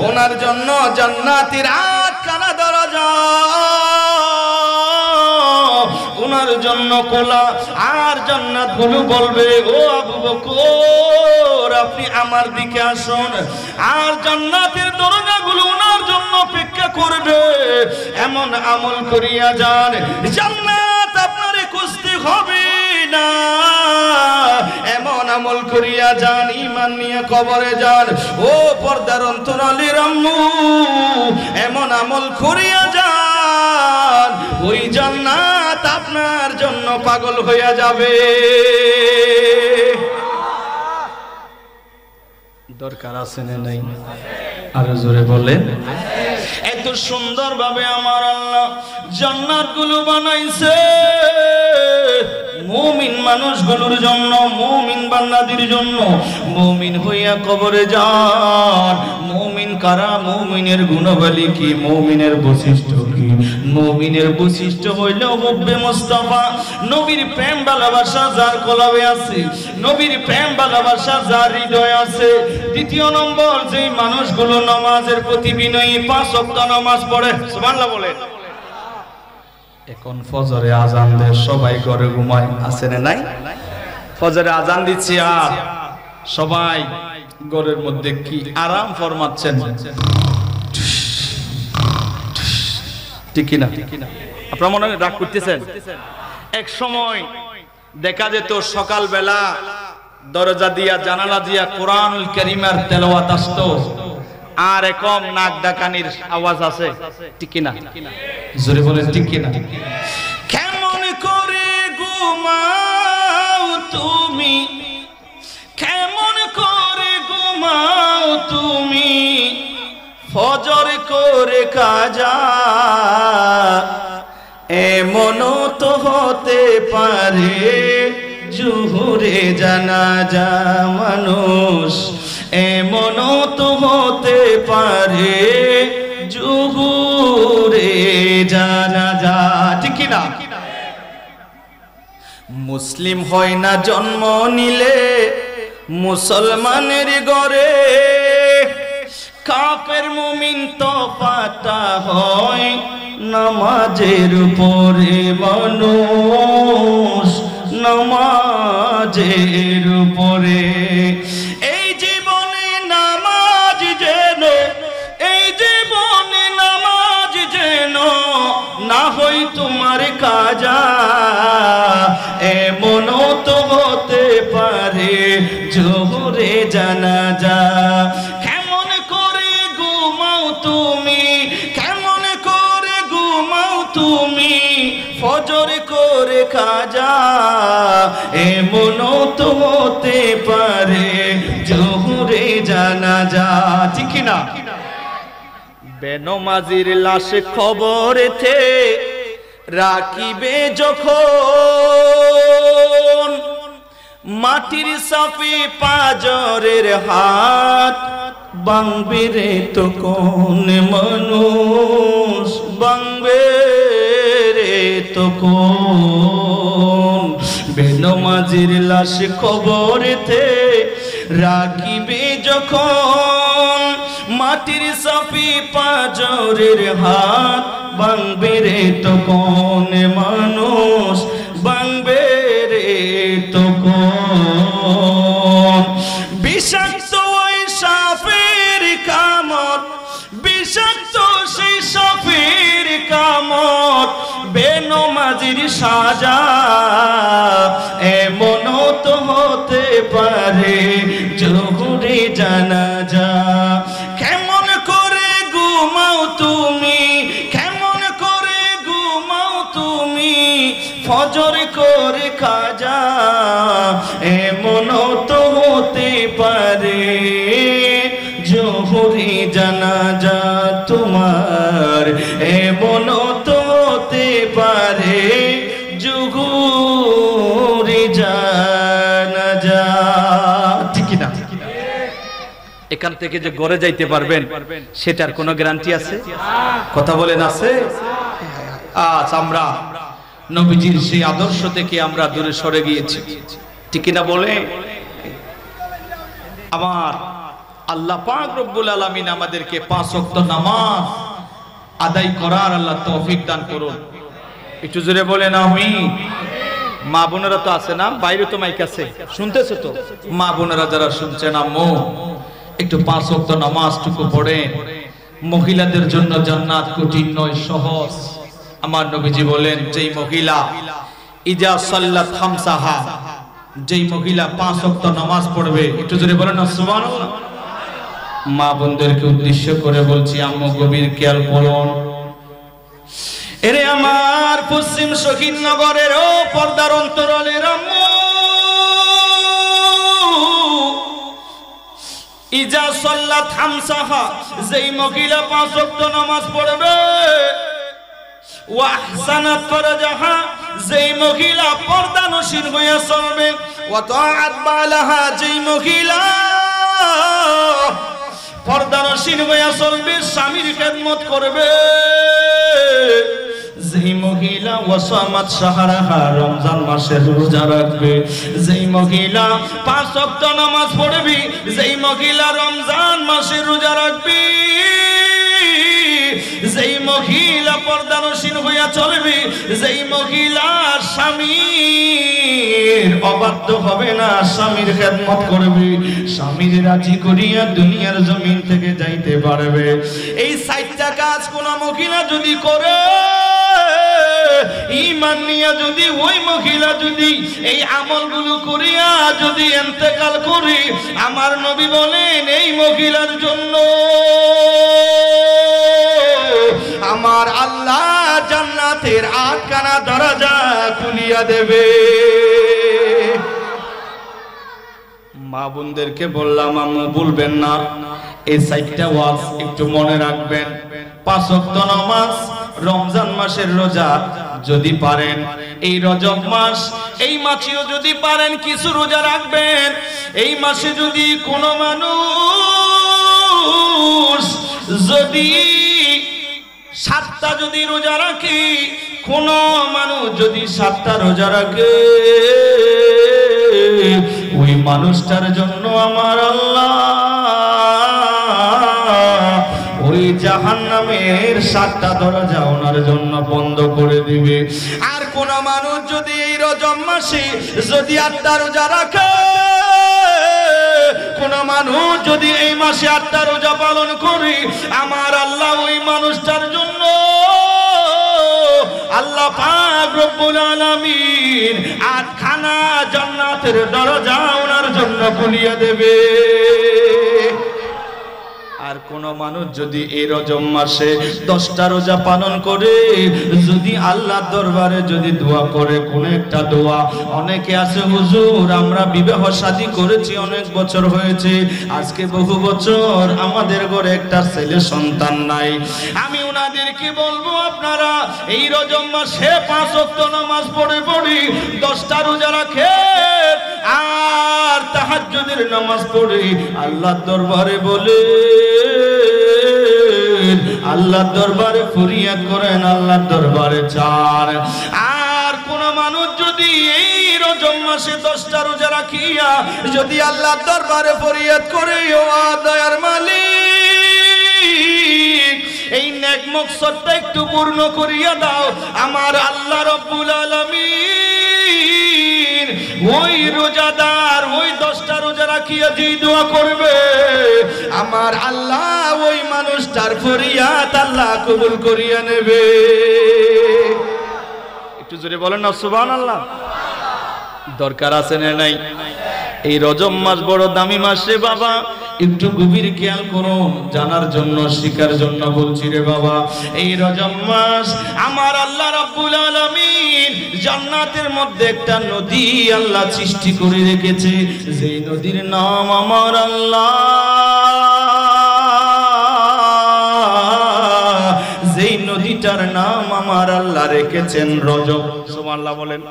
ওনার জন্য জান্নাতের আটখানা দরজা ওনার জন্য খোলা। আর জান্নাত গুলো বলবে, ও আবু বকর আপনি আমার দিকে আসুন। আর জান্নাতের দরজাগুলো ওনার জন্য অপেক্ষা করবে। এমন আমল করিয়া যান, জান্নাত আপনারে খুঁজতে হবে না। এমন আমল করিয়া যান, ঈমান নিয়ে কবরে যান। ও পর্দার অন্তরালের আম্মু, এমন আমল করিয়া যান, ওই জান্নাত আপনার জন্য পাগল হইয়া যাবে। দরকার আছে না নাই? আরো জোরে বলেন। এত সুন্দর ভাবে আমার আল্লাহ জান্নাত গুলো বানাইছে মুমিন মানুষগুলোর জন্য, মুমিন বান্দাদের জন্য। মুমিন হইয়া কবরে যান। মুমিন কারা? মুমিনের গুণাবলী কি? মুমিনের বৈশিষ্ট্য কি? মুমিনের বৈশিষ্ট্য হইল হুব্বে মুস্তাফা, নবীর প্রেম ভালোবাসা যার কলবে আছে, নবীর প্রেম ভালোবাসা যার হৃদয়ে আছে। দ্বিতীয় নম্বর, যে মানুষগুলো নামাজের প্রতি বিনয়ী, 5 ওয়াক্ত নামাজ পড়ে। সুবহানাল্লাহ বলে। এখন ফজরে আজান দেয়, সবাই ঘরে ঘুমায়, আছে না নাই? ফজরে আজান দিচ্ছি আর সবাই ঘরের মধ্যে কি আরাম ফরমাচ্ছেন, ঠিক কিনা? আপনারা মনে হয় রাগ করতেছেন? এক সময় দেখা যেত সকালবেলা দরজা দিয়া জানালা দিয়া কোরআনুল কারীমের তেলাওয়াত আসতো, আর এখন নাক ডাকানির আওয়াজ আছে, ঠিক কিনা? জোরে বলেন ঠিক কিনা? তুমি, কেমন করে ঘুমাও তুমি, ফজর করে কাজা, এমনও তো হতে পারে জুহুরে জানাজা মানুষ, এমনও তো হতে পারে জুহুরে জানাজা। ঠিক কি না? মুসলিম হয় না জন্ম নিলে মুসলমানের ঘরে, কাফের মুমিন তো পাতা হয় নামাজের উপরে মানুষ, নামাজের উপরে। এই জীবনে নামাজ যেন, এই জীবনে নামাজ যেন না হই তোমার কাজা, এমনও তো হতে পারে জোহরে জানাজা। কেমন করে ঘুমাও তুমি, কেমন করে ঘুমাও তুমি, ফজর করে কাজা, এমনও তো হতে পারে জোহরে জানাজা। ঠিক না? বেনমাজির লাশ খবরেতে রাখিবে যখন, মাটির সাফে পাজরের হাত বাংবে রে তো কোন মানুষ, বাংবে রে তো কোন। বেনমাজির লাশ খবরেতে রাখিবে যখন, মাটির সাফি পাজরের হাত বাংবে রে তো কোন মানুষ, বাংবে রে তো কোন। বিষাক্ত ওই সাপের কামড়, বিষাক্ত সেই সাপের কামড়, বেনমাজির সাজা, এমনও তো হতে পারে জোহরে জানাজা। কেমন করে ঘুমাও তুমি, কেমন করে ঘুমাও তুমি, ফজর করে কাজা, এমনও তো হতে পারে জোহরে জানাজা তোমার, এমনও তো হতে পারে জোহরে জানাজা। ঠিক না? এখান থেকে যে ঘরে যাইতে পারবেন সেটার কোনো গ্যারান্টি আছে? কথা বলেন আছে? আজ আমরা নবীজির সেই আদর্শ থেকে আমরা দূরে সরে গিয়েছি। ঠিক না বলে? আমার আল্লাহ পাক রব্বুল আলামিন আমাদেরকে 5 ওয়াক্ত নামাজ আদায় করার আল্লাহ তৌফিক দান করুন। একটু জোরে বলেন আমিন। মা বোনেরা তো আছে না, বাইরে তো মাইক আছে, শুনতেছো তো? মা বোনেরা যারা শুনছেন আম্মু, একটু 5 ওয়াক্ত নামাজটুকু পড়েন। মহিলাদের জন্য জান্নাত কঠিন নয়, সহজ। আমার নবীজি বলেন, যেই মহিলা ইজা সাল্লাত খামসাহা, যেই মহিলা 5 ওয়াক্ত নামাজ পড়বে, একটু জোরে বলেন না সুবহানাল্লাহ। মা বোনদেরকে উদ্দেশ্য করে বলছি, আম্মু গভীর খেয়াল করুন। এরে আমার পশ্চিম শহীদনগরের ও পর্দার অন্তরালের আম্মু, ইজা সাল্লাত খামসাহা, যেই মহিলা 5 ওয়াক্ত নামাজ পড়বে, ওয়া আহসানাত ফারজাহা, যেই মহিলা পর্দানশীল হয়ে চলবে, ওয়া তাআত বালাহা, যেই মহিলা পর্দানশীল হয়ে চলবে, স্বামীর খেদমত করবে, যেই মহিলা ওয়াসামাত শাহরাহা, রমজান মাসের রোজা রাখবে, যেই মহিলা 5 ওয়াক্ত নামাজ পড়বে, যেই মহিলা রমজান মাসের রোজা রাখবে, যেই মহিলা পর্দানশীল হইয়া চলবে, যেই মহিলা স্বামীর অবাধ্য হবে না, স্বামীর খেদমত করবে, স্বামীর রাজি করিয়া দুনিয়ার জমিন থেকে যাইতে পারবে। এই 4টা কাজ কোন মহিলা যদি করে, ঈমান নিয়ে যদি ওই মহিলা যদি এই আমলগুলো করিয়া যদি ইন্তেকাল করে, আমার নবী বলেন এই মহিলার জন্য আমার আল্লাহ জান্নাতের 8খানা দরজা খুলিয়া দেবে। মা বোনদেরকে বললাম আম্মু ভুলবেন না, এই 4টা ওয়াজ একটু মনে রাখবেন। 5 ওয়াক্ত নামাজ, রমজান মাসের রোজা যদি পারেন, এই রজব মাস এই মাসেও যদি পারেন কিছু রোজা রাখবেন। এই মাসে যদি কোনো মানুষ যদি 7টা যদি রোজা রাখে, কোন মানুষ যদি 7টা রোজা রাখে, ওই মানুষটার জন্য আমার আল্লাহ ওই জাহান্নামের 7টা দরজা ওনার জন্য বন্ধ করে দিবে। আর কোন মানুষ যদি এই রজব মাসে যদি 8টা রোজা রাখে, কোন মানুষ যদি এই মাসে 8টা রোজা পালন করে, আমার আল্লাহ ওই মানুষটার জন্য আল্লাহ পাক রব্বুল আলামিন 8খানা জান্নাতের দরজা ওনার জন্য খুলিয়ে দেবে। আর কোন মানুষ যদি এই রজব মাসে 10টা রোজা পালন করে, যদি আল্লাহর দরবারে যদি দোয়া করে, কোন একটা দোয়া, অনেকে আছে হুজুর আমরা বিবাহ শাদী করেছি অনেক বছর হয়েছে, আজকে বহু বছর আমাদের ঘরে একটা ছেলে সন্তান নাই। আমি ওনাদেরকে বলবো আপনারা এই রজব মাসে 5 ওয়াক্ত নামাজ পড়ে 10টা রোজা রাখেন, আর তাহাজ্জুদের নামাজ পড়ে আল্লাহর দরবারে বলে, আল্লাহর দরবারে ফরিয়াদ করেন, আল্লাহর দরবারে চান। আর কোন মানুষ যদি এই রজব মাসে 10টা রোজা রাখিয়া যদি আল্লাহর দরবারে ফরিয়াদ করে, ও দয়ার মালিক এই নেক মকসদটা একটু পূর্ণ করিয়া দাও, আমার আল্লাহ রব্বুল আলামিন ওই রোজাদার ওই 10টা রোজা রাখিয়া যে দোয়া করবে, আমার আল্লাহ ওই মানুষটার ফরিয়াদ আল্লাহ কবুল করিয়া নেবে। একটু জোরে বলেন না সুবহানাল্লাহ। দরকার আছে না নাই? এই রজব মাস বড় দামি মাস রে বাবা, একটু গভীর খেয়াল করুন, জানার জন্য শিকার জন্য বলছি রে বাবা। এই রজব মাস আমার আল্লাহ রাব্বুল আলামিন জান্নাতের মধ্যে একটা নদী আল্লাহ সৃষ্টি করে রেখেছে, যেই নদীর নাম আমার আল্লাহ, যেই নদীটার নাম আমার আল্লাহ রেখেছেন রজব। সুবহানাল্লাহ বলেন।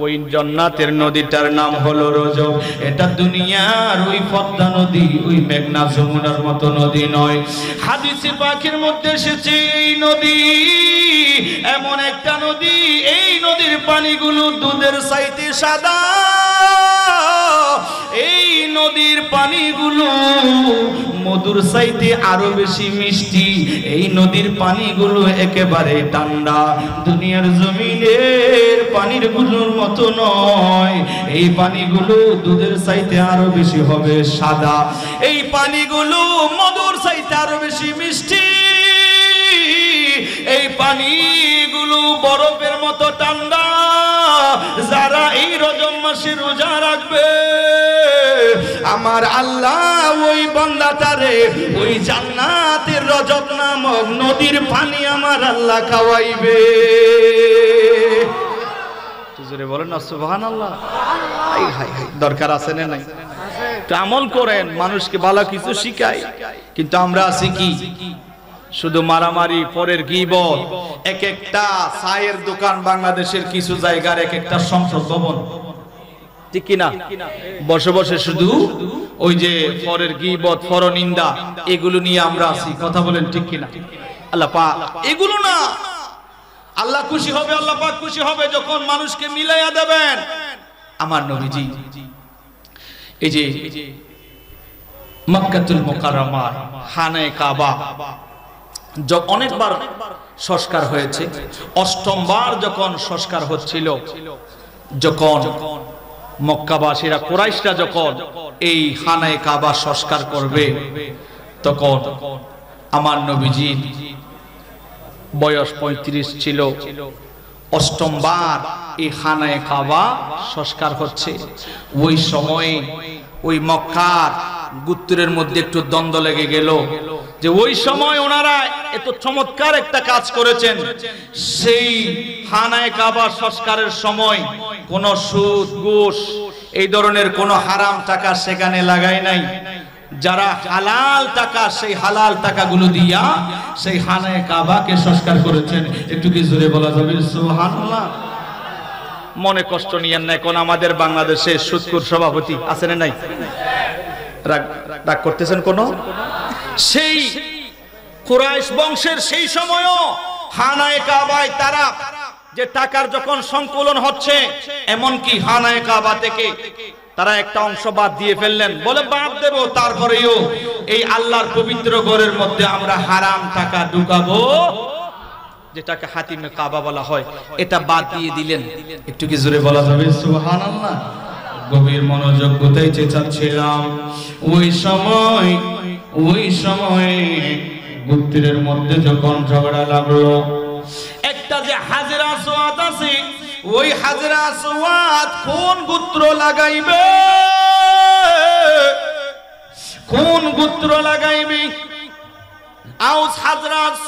ওই জান্নাতের নদীটার নাম হলো রজব। এটা দুনিয়ার ওই পদ্মা নদী, ওই মেঘনা যমুনার মতো নদী নয়। হাদিসে পাকের মধ্যে এসেছে এই নদী এমন একটা নদী, এই নদীর পানিগুলো দুধের চাইতে সাদা, এই নদীর পানিগুলো মধুর চাইতে আরো বেশি মিষ্টি, এই নদীর পানিগুলো একেবারে ঠান্ডা, দুনিয়ার জমিনের পানির গুলোর মতো নয়। এই পানিগুলো দুধের চাইতে আরো বেশি হবে সাদা, এই পানিগুলো মধুর চাইতে আরো বেশি মিষ্টি, এই পানিগুলো বরফের মতো ঠান্ডা। যারা এই রজব মাসে রোজা রাখবে, আমার আল্লাহ ওই বান্দাটারে ওই জান্নাতের রজব নামক নদীর পানি আমার আল্লাহ খাওয়াইবে। জোরে বলেন না সুবহানাল্লাহ। দরকার আছে না নাই? আমল করেন, মানুষকে ভালো কিছু শিখায়, কিন্তু আমরা আছি কি শুধু মারামারি, পরের গীবত। এক একটা চায়ের দোকান বাংলাদেশের কিছু জায়গার এক একটা সংসদ ভবন, ঠিক কিনা? বসে বসে শুধু ওই যে পরের গীবত, পরনিন্দা, এগুলো নিয়ে আমরা আছি। কথা বলেন ঠিক কিনা? আল্লাহ পাক এগুলো না, আল্লাহ খুশি হবে, আল্লাহ পাক খুশি হবে যখন মানুষকে মিলাইয়া দেবেন। আমার নবীজি এই যে মক্কাতুল মুকাররমা খানায়ে কাবা অনেকবার সংস্কার হয়েছে, ৮ম বার যখন সংস্কার হচ্ছিল, যখন মক্কাবাসীরা কুরাইশরা যখন এই খানায়ে কাবা সংস্কার করবে, তখন আমার নবীজির বয়স ৩৫ ছিল। ৮ম বার এই খানায়ে কাবা সংস্কার হচ্ছে। ওই সময়ে ওই মক্কার গোত্রের মধ্যে একটু দ্বন্দ্ব লেগে গেল যে ওই সময় ওনারা এত চমৎকার একটা কাজ করেছেন, সেই খানায়ে কাবা সংস্কারের সময় কোন সুদ ঘুষ এই ধরনের কোনো হারাম টাকা সেখানে লাগায় নাই। যারা হালাল টাকা, সেই হালাল টাকাগুলো দিয়া সেই খানায়ে কাবাকে সংস্কার করেছেন। একটু কি জোরে বলা যাবে সুবহানাল্লাহ? মনে কষ্ট নিয়েন না। এখন আমাদের বাংলাদেশে সুদখোর সভাপতি আছেন না নাই? রাগ করতেছেন কোন? সেই কুরাইশ বংশের সেই সময়ও খানায়ে কাবায় তারা যে টাকার যখন সংকলন হচ্ছে, এমনকি খানায়ে কাবা থেকে তারা একটা অংশ বাদ দিয়ে ফেললেন, বলে বাদ দেব, তারপরেও এই আল্লাহর পবিত্র ঘরের মধ্যে আমরা হারাম টাকা ঢুকাবো, যেটাকে হাতিমে কাবা বলা হয়, এটা বাদ দিয়ে দিলেন। একটু কি জোরে বলা যাবে সুবহানাল্লাহ? গভীর মনোযোগ গুতাইতে চাচ্ছিলাম। ওই সময় গোত্রের মধ্যে যখন ঝগড়া লাগলো, একটা যে হাজরা আসওয়াদ আছে, ওই হাজরা আসওয়াদ কোন গোত্র লাগাইবে, কোন গোত্র লাগাইবে? আউস হাজরাস,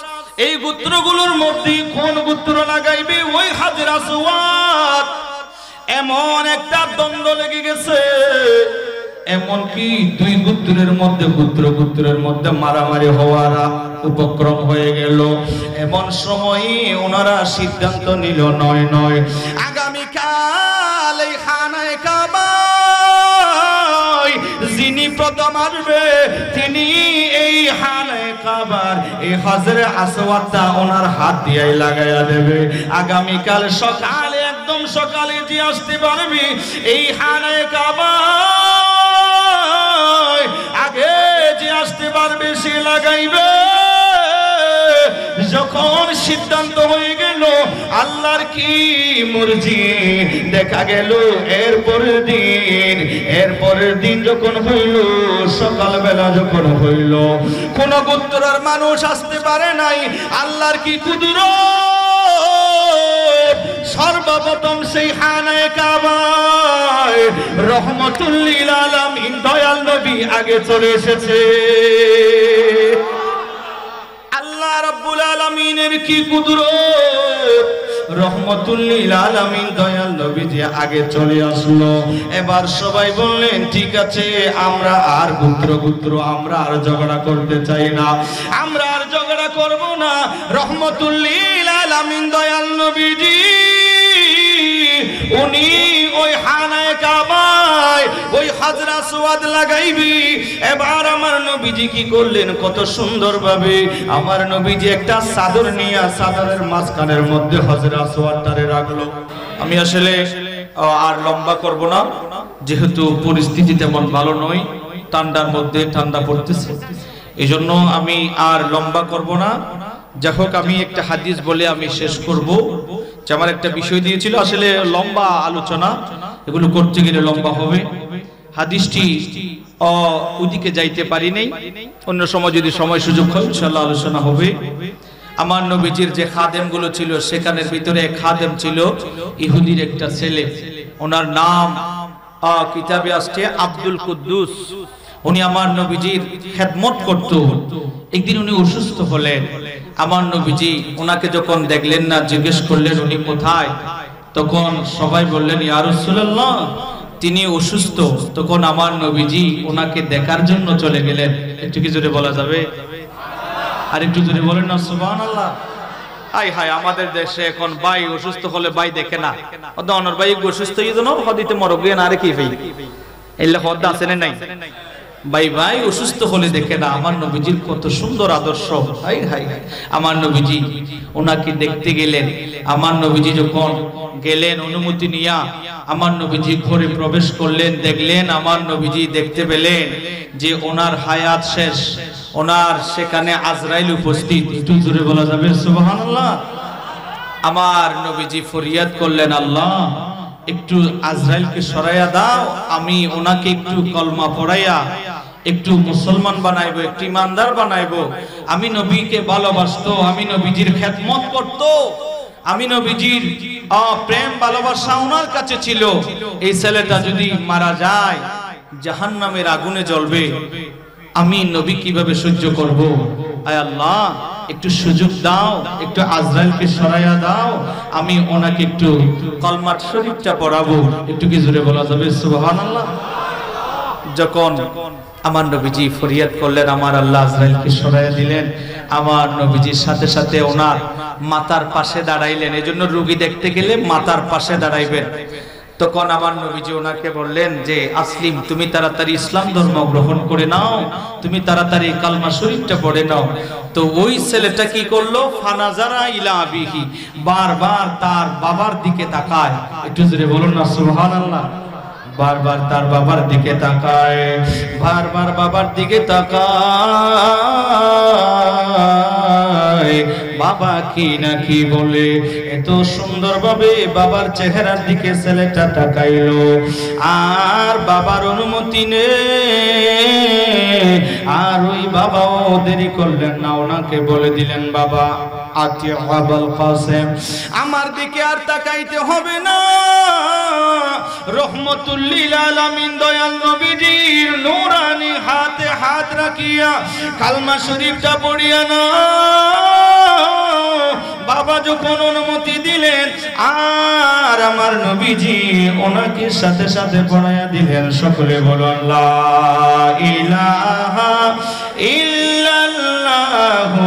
এই গোত্রগুলোর মধ্যে কোন গোত্র লাগাইবে? ওই হাজরা আসওয়াদ। এমন একটা দ্বন্দ্ব লেগে গেছে, এমনকি দুই গোত্রের মধ্যে মারামারি হওয়ার উপক্রম হয়ে গেল। এমন সময়ে ওনারা সিদ্ধান্ত নিল, নয় আগামীকাল এই খানায়ে কাবায় যিনি প্রথম আসবে, তিনি এই খানায়ে কাবার এই হাজরে আসওয়াদটা ওনার হাত দিয়ে লাগাইয়া দেবে। আগামীকাল সকালে, একদম সকালে যে আসতে পারবে এই খানায়ে কাবা, আগে যে আসতে পারবে সে লাগাইবে। যখন সিদ্ধান্ত হয়ে গেল, আল্লাহর কি মর্জি, দেখা গেল এরপরের দিন যখন হইল, সকালবেলা যখন হইল, কোন গোত্রের মানুষ আসতে পারে নাই। আল্লাহর কি কুদরত, সর্বপ্রথম সেই খানায়ে কাবায় রহমতুল লিল আলামিন দয়াল নবী আগে চলে এসেছে। আল্লাহ রাব্বুল আলামিনের কি কুদরত, রহমতুল লিল আলামিন দয়াল নবী যে আগে চলে আসলো। এবার সবাই বললেন, ঠিক আছে, আমরা আর গোত্র আমরা আর ঝগড়া করতে চাই না, আমরা আর ঝগড়া করব না। রহমতুল লিল আলামিন দয়াল নবীজি উনি ওই খানায়ে কাবায় ওই হাজরা আসওয়াদ লাগাইবি। এবার আমার নবীজি কি করলেন, কত সুন্দর ভাবে আমার নবীজি একটা চাদর নিয়ে চাদরের মাঝখানের মধ্যে হাজরা আসওয়াদটারে রাখলো। আমি আসলে আর লম্বা করব না, যেহেতু পরিস্থিতি তেমন ভালো নয়, ঠান্ডার মধ্যে ঠান্ডা পড়তেছে, এজন্য আমি আর লম্বা করব না। যাই হোক, আমি একটা হাদিস বলে আমি শেষ করব। যে আমার একটা বিষয় দিয়েছিল, আসলে লম্বা আলোচনা, এগুলো করতে গেলে লম্বা হবে। হাদিসটি ওইদিকে যাইতে পারি নাই, অন্য সময় যদি সময় সুযোগ হয় ইনশাআল্লাহ আলোচনা হবে। আমার নবীজির যে খাদেমগুলো ছিল, সেখানের ভিতরে এক খাদেম ছিল ইহুদির একটা ছেলে, ওনার নাম কিতাবে আসছে আব্দুল কুদ্দুস। উনি আমার নবীজির খেদমত করত। একদিন উনি অসুস্থ হলেন, আমার নবীজি ওনাকে যখন দেখলেন না, জিজ্ঞেস করলেন উনি কোথায়। তখন সবাই বললেন, ইয়া রাসূলুল্লাহ, তিনি অসুস্থ। তখন আমার নবীজি ওনাকে দেখার জন্য চলে গেলেন। একটু কি জোরে বলা যাবে? আর একটু জোরে বলেন না সুবহানাল্লাহ। হাই হাই, আমাদের দেশে এখন ভাই অসুস্থ হলে ভাই দেখে না, অনর ভাই অসুস্থ হয়ে যেন হদিতে মরগে না, আরে কি ভাই এলে হদ আছে না নাই, ভাই অসুস্থ হলে দেখে না। আমার নবীজির কত সুন্দর আদর্শ। হাই হাই হাই, আমার নবীজি ওনাকে দেখতে গেলেন। আমার নবীজি যখন গেলেন, অনুমতি নিয়া আমার নবীজি ঘরে প্রবেশ করলেন, দেখলেন আমার নবীজি দেখতে পেলেন যে ওনার হায়াত শেষ, ওনার সেখানে আজরাইল উপস্থিত। একটু জোরে বলা যাবে সুবহানাল্লাহ। আমার নবীজি ফরিয়াদ করলেন, আল্লাহ একটু আজরাইলকে সরাইয়া দাও, আমি ওনাকে একটু কলমা পড়াইয়া একটু মুসলমান বানাইবো, একটু ইমানদার বানাইবো। আমি নবীকে ভালোবাসতো, আমি নবীজির খেদমত করতো, আমি নবীজির প্রেম ভালোবাসা ওনার কাছে ছিল। এই ছেলেটা যদি মারা যায়, জাহান্নামের আগুনে জ্বলবে, আমি নবী কিভাবে সহ্য করব? আয় আল্লাহ, একটু সুযোগ দাও, একটু আজরাইলকে সরাইয়া দাও, আমি ওনাকে একটু কলমার শরীফটা পড়াবো। একটু কি জোরে বলা যাবে সুবহানাল্লাহ? যখন আমার নবীজি ফরিয়াদ করলেন, আমার আল্লাহ আজরাইলকে সরাইয়া দিলেন। আমার নবীজির সাথে সাথে ওনার মাথার পাশে দাঁড়াইলেন। এজন্য রোগী দেখতে গেলে মাথার পাশে দাঁড়াইবেন। তখন আমার নবীজি ওনাকে বললেন যে আসলিম, তুমি তাড়াতাড়ি ইসলাম ধর্ম গ্রহণ করে নাও, তুমি তাড়াতাড়ি কালমা শরীফটা পড়ে নাও। তো ওই ছেলেটা কি করলো? ফানাজারা ইলা আবিহি, বারবার তার বাবার দিকে তাকায়। একটু জোরে বলুন না সুবহানাল্লাহ। বারবার তার বাবার দিকে তাকায়, বারবার বাবার দিকে তাকায়। বাবা কি না কি বলে এত সুন্দরভাবে বাবার চেহারার দিকে ছেলেটা তাকাইলো। আর বাবার অনুমতি নেই। আর ওই বাবাও দেরি করলেন না, ওনাকে বলে দিলেন, বাবা আতি আবুল কাসেম, আমার দিকে আর তাকাইতে হবে না। রহমতুল লিল আলামিন দয়াল নবীজির নূরানি হাতে হাত রাখিয়া কালমা শরীফটা পড়িয়া না। বাবা যখন অনুমতি দিলেন, আর আমার নবীজি ওনাকে সাথে সাথে পড়াইয়া দিলেন। সকলে বলুন লা ইলাহা ইল্লাল্লাহু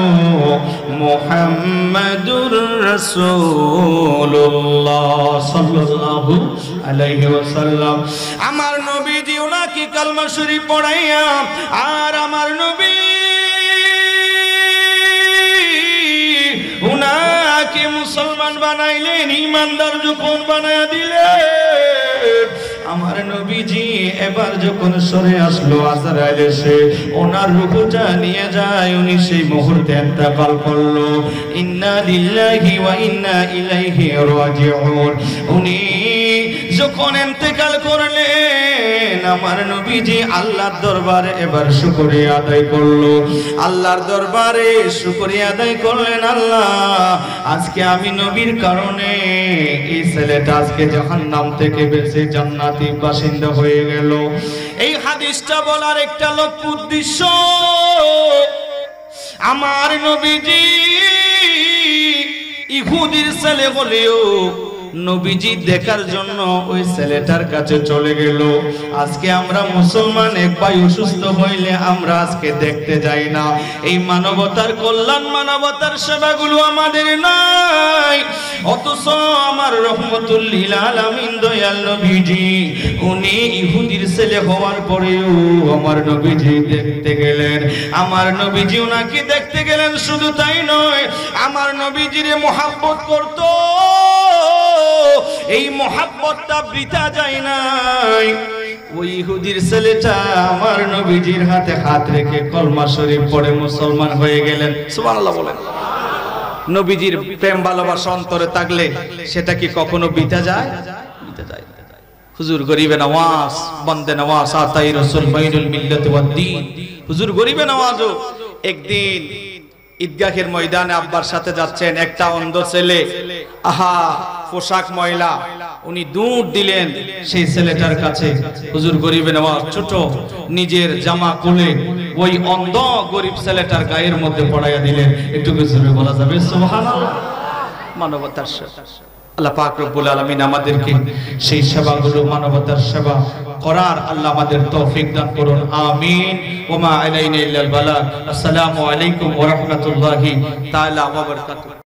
মুহাম্মাদুর রাসূলুল্লাহ সাল্লাল্লাহু আলাইহি ওয়াসাল্লাম। আমার নবীজি ওনাকে কালমা শরীফ পড়াইয়া, আর আমার নবী উনাকে মুসলমান বানাইলেন, ইমানদার যখন বানায়া দিলেন। আমার নবীজি এবার যখন সরে আসলো, আজরাইল এসে ওনার রূহটা নিয়ে যায়। উনি সেই মুহূর্তে ইন্তেকাল করলো। ইন্না লিল্লাহি ওয়া ইন্না ইলাইহি রাজিউন। উনি যখন ইন্তেকাল করলেন, আমার নবীজি আল্লাহর দরবারে এবার শুকরিয়া আদায় করলো। আল্লাহর দরবারে শুকরিয়া আদায় করলেন, আল্লাহ আজকে আমি নবীর কারণে এই ছেলেটা আজকে জাহান্নাম থেকে বেঁচে জান্নাতি বাসিন্দা হয়ে গেল। এই হাদিসটা বলার একটা লক্ষ্য উদ্দেশ্য, আমার নবীজি ইহুদির ছেলে হলেও নবীজি দেখার জন্য ওই ছেলেটার কাছে চলে গেল। আজকে আমরা মুসলমান, এক ভাই অসুস্থ হইলে আমরা আজকে দেখতে যাই না। এই মানবতার কল্যাণ, মানবতার সেবাগুলো আমাদের নাই। অথচ আমার রহমতুল লিল আলামিন দয়াল নবীজি, উনি ইহুদির ছেলে হওয়ার পরেও আমার নবীজি দেখতে গেলেন। আমার নবীজি ওনাকে দেখতে গেলেন। শুধু তাই নয়, আমার নবীজিরে মহব্বত করতো। এই মহব্বতটা বৃথা যায় নাই। ওই ইহুদির ছেলেটা আমার নবীজির হাতে হাত রেখে কলমা শরীফ পড়ে মুসলমান হয়ে গেলেন। সুবহানাল্লাহ বলেন। নবীজির প্রেম ভালোবাসা অন্তরে থাকলে সেটা কি কখনো বৃথা যায়? বৃথা যায় না। হুজুর গরিবে নওয়াজ, বন্দে নওয়াজ আতাই রাসূল মাইনুল মিল্লাত ওয়াদ দ্বীন। হুজুর গরিবে নওয়াজও একদিন ঈদগাহের ময়দানে আব্বার সাথে যাচ্ছেন। একটা অন্ধ ছেলে, আহা পোশাক ময়লা, উনি দূর দিলেন সেই ছেলেটার কাছে। হুজুর গরিবে নওয়াজ ছোট নিজের জামা খুলে ওই অন্ধ গরিব ছেলেটার গায়ের মধ্যে পড়াইয়া দিলেন। একটু কিছু বলা যাবে সুবহানাল্লাহ? মানবতার সেবা। আল্লাহ পাক রব্বুল আলামিন আমাদেরকে সেই সেবাগুলো, মানবতার সেবা করার আল্লাহ আমাদের তৌফিক দান করুন। আমিন। ওয়া মা আলাইনা ইল্লাল বালাগ। আসসালামু আলাইকুম ওয়া রাহমাতুল্লাহি তাআলা ওয়া বারাকাতুহু।